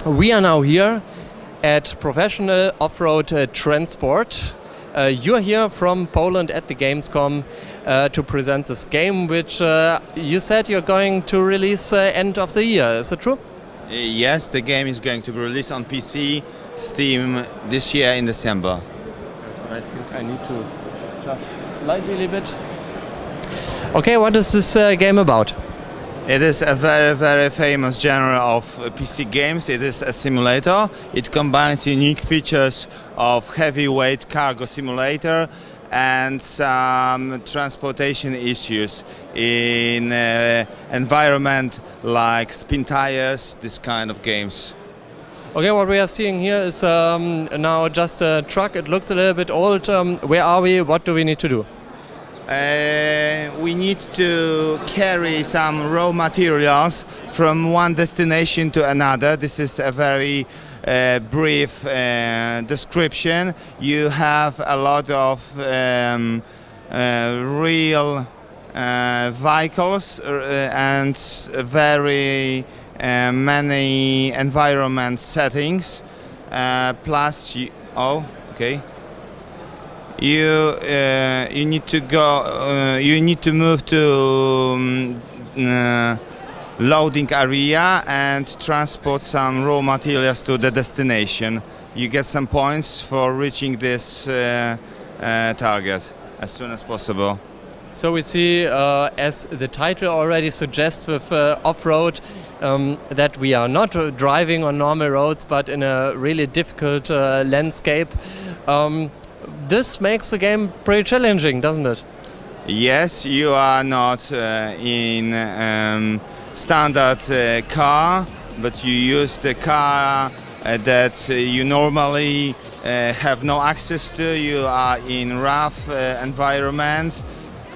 We are now here at Professional Offroad Transport. You're here from Poland at the GamesCom to present this game, which you said you're going to release end of the year. Is it true? Yes, the game is going to be released on PC, Steam this year in December. I think I need to just slightly a little bit. Okay, what is this game about? It is a very, very famous genre of PC games. It is a simulator. It combines unique features of heavyweight cargo simulator and some transportation issues in environment like spintires, this kind of games. Okay, what we are seeing here is now just a truck. It looks a little bit old. Where are we? What do we need to do? We need to carry some raw materials from one destination to another. This is a very brief description. You have a lot of real vehicles and very many environment settings. Plus, you need to go. You need to move to loading area and transport some raw materials to the destination. You get some points for reaching this target as soon as possible. So we see, as the title already suggests, with off-road, that we are not driving on normal roads, but in a really difficult landscape. This makes the game pretty challenging, doesn't it? Yes, you are not in standard car, but you use the car that you normally have no access to. You are in rough environment,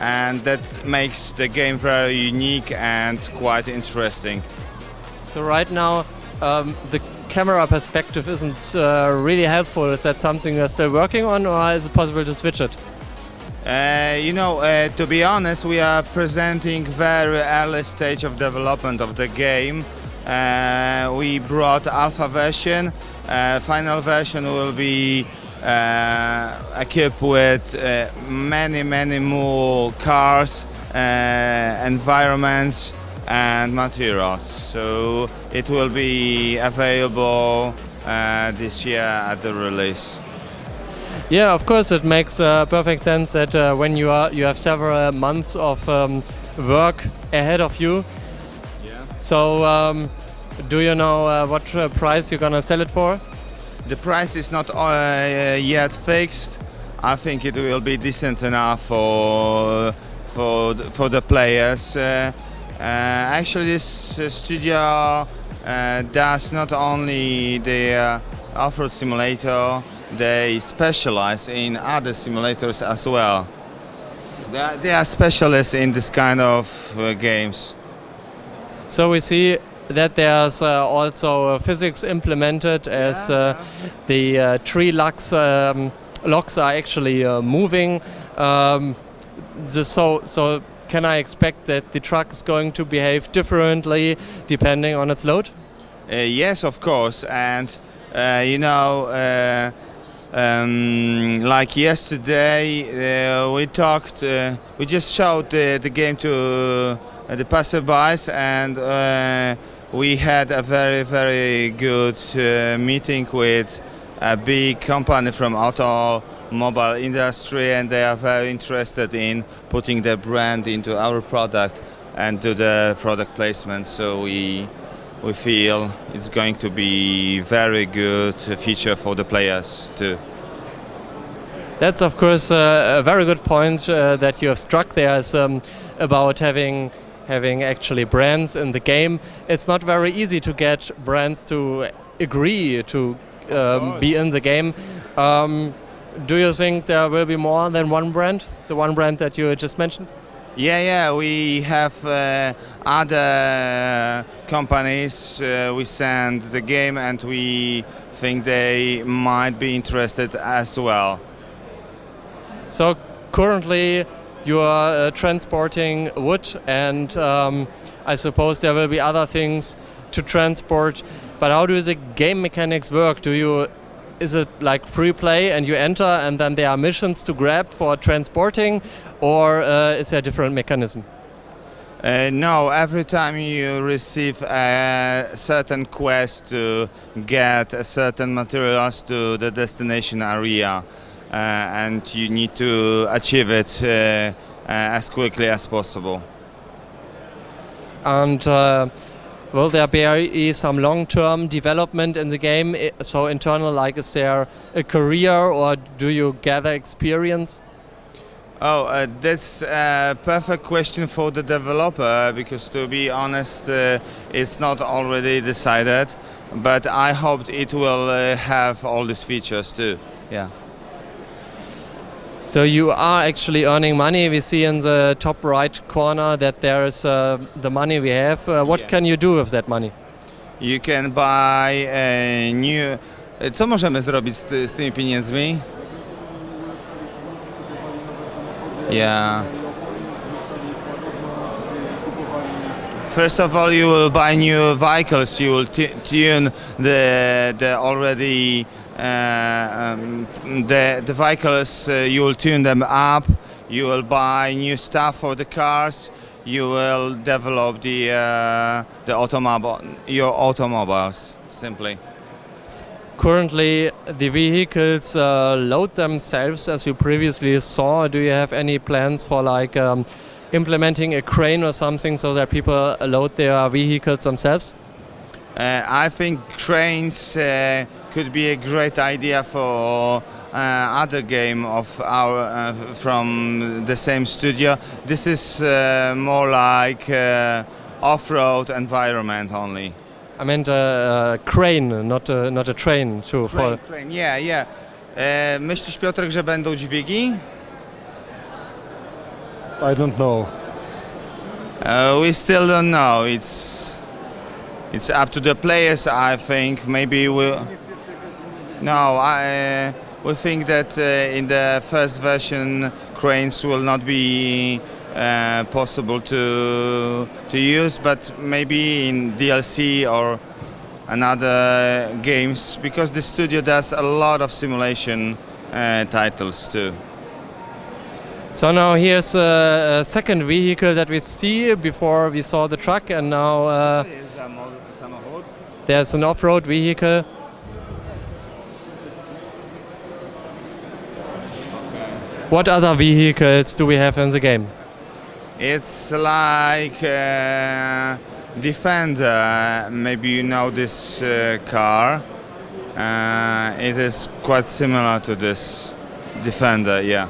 and that makes the game very unique and quite interesting. So right now, the camera perspective isn't really helpful. Is that something you're still working on, or is it possible to switch it? To be honest, we are presenting very early stage of development of the game. We brought alpha version. Final version will be equipped with many more cars, environments and materials. So it will be available this year at the release. Yeah, of course, it makes perfect sense that when you have several months of work ahead of you. Yeah. So, do you know what price you're gonna sell it for? The price is not yet fixed. I think it will be decent enough for the players. Actually, this studio does not only the off-road simulator, they specialize in other simulators as well. They are specialists in this kind of games. So we see that there's also physics implemented, as the tree locks are actually moving. So can I expect that the truck is going to behave differently depending on its load? Yes, of course. And like yesterday, we just showed the game to the passerbys, and we had a very, very good meeting with a big company from automobile industry, and they are very interested in putting their brand into our product and do the product placement. So we feel it's going to be very good feature for the players too. That's of course a very good point that you have struck there, is about having actually brands in the game. It's not very easy to get brands to agree to be in the game. Do you think there will be more than one brand? The one brand that you just mentioned? Yeah, we have other companies we send the game, and we think they might be interested as well. So currently you are transporting wood, and I suppose there will be other things to transport. But how do the game mechanics work? Is it like free play and you enter and then there are missions to grab for transporting, or is there a different mechanism? No, every time you receive a certain quest to get a certain materials to the destination area, and you need to achieve it as quickly as possible. And will there be some long-term development in the game? So internal, like, is there a career or do you gather experience? Oh, that's a perfect question for the developer, because to be honest, it's not already decided, but I hope it will have all these features too. Yeah. So you are actually earning money. We see in the top right corner that there is the money we have. What can you do with that money? You can buy a new... Co możemy zrobić z tymi pieniędzmi? Yeah. First of all, you will buy new vehicles. You will tune the already the vehicles. You will tune them up. You will buy new stuff for the cars. You will develop your automobiles simply. Currently, the vehicles load themselves, as you previously saw. Do you have any plans for like implementing a crane or something so that people load their vehicles themselves? I think cranes could be a great idea for other game of our from the same studio. This is more like off-road environment only. I meant a crane, not a train. Too. Crane, yeah. Myślisz, Piotrek, że będą dźwigi? I don't know. We still don't know. It's up to the players, I think. Maybe we'll... No, we think that in the first version cranes will not be possible to use, but maybe in DLC or another games, because the studio does a lot of simulation titles too. So now here's a second vehicle that we see. Before we saw the truck, and now there's an off-road vehicle. What other vehicles do we have in the game? It's like Defender. Maybe you know this car. It is quite similar to this Defender, yeah.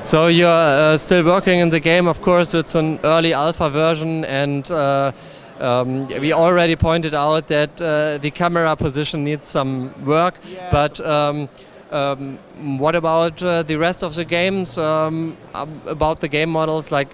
So you're still working in the game. Of course, it's an early alpha version, and we already pointed out that the camera position needs some work. Yeah. But what about the rest of the games? About the game models, like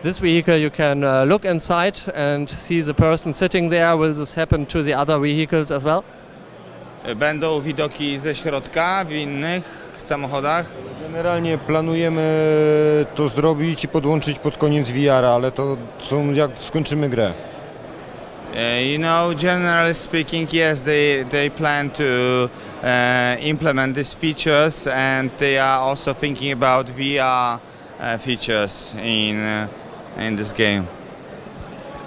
this vehicle, you can look inside and see the person sitting there. Will this happen to the other vehicles as well? Będą widoki ze środka w innych samochodach? Generalnie planujemy to zrobić i podłączyć pod koniec VR-a, ale to są jak skończymy grę. You know, generally speaking, yes, they plan to implement these features, and they are also thinking about VR features in this game.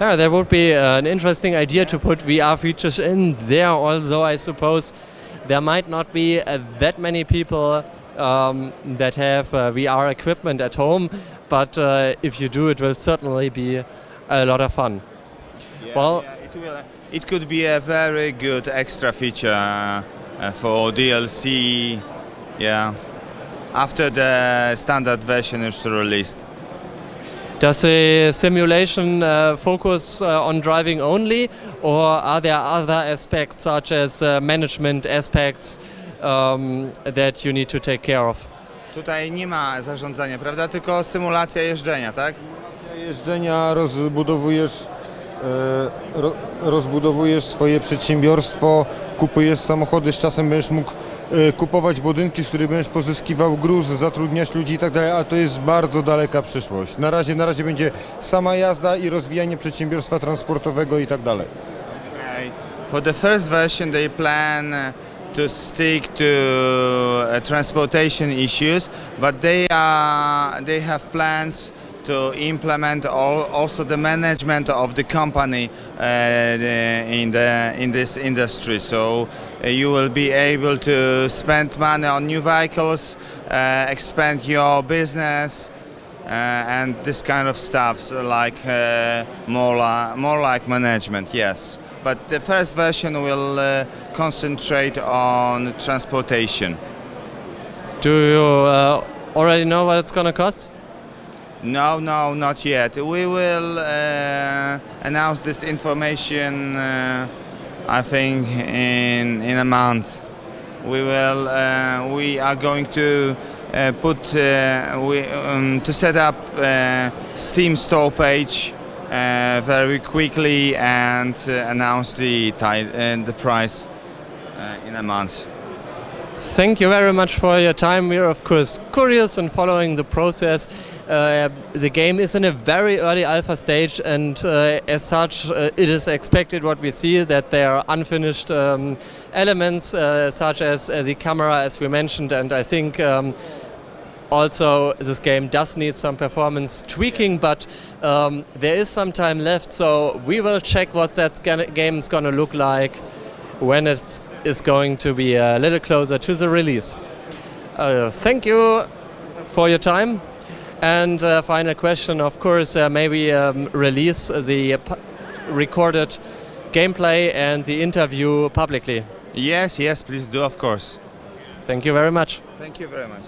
Yeah, that would be an interesting idea to put VR features in there. Also, I suppose there might not be that many people that have VR equipment at home, but if you do, it will certainly be a lot of fun. Yeah, well, it could be a very good extra feature for DLC, yeah, after the standard version is released. Does the simulation focus on driving only, or are there other aspects such as management aspects that you need to take care of? Tutaj nie ma zarządzania, prawda? Tylko symulacja jeżdżenia, tak? Jeżdżenia rozbudowujesz rozbudowujesz swoje przedsiębiorstwo, kupujesz samochody, z czasem będziesz mógł kupować budynki, z których będziesz pozyskiwał gruz, zatrudniać ludzi i tak dalej, ale to jest bardzo daleka przyszłość. Na razie będzie sama jazda i rozwijanie przedsiębiorstwa transportowego i tak dalej. Okay. For the first version they plan to stick to transportation issues, but they have plans to implement also the management of the company in this industry. So you will be able to spend money on new vehicles, expand your business, and this kind of stuff. So like more like management, yes. But the first version will concentrate on transportation. Do you already know what it's gonna cost? No, not yet. We will announce this information, I think, in a month. We are going to to set up Steam store page very quickly and announce the price in a month. Thank you very much for your time. We are of course curious and following the process. The game is in a very early alpha stage, and as such it is expected what we see, that there are unfinished elements such as the camera, as we mentioned, and I think also this game does need some performance tweaking, but there is some time left, so we will check what that game is going to look like when it is going to be a little closer to the release. Thank you for your time. And final question, of course, maybe release the recorded gameplay and the interview publicly. Yes, please do, of course. Thank you very much. Thank you very much.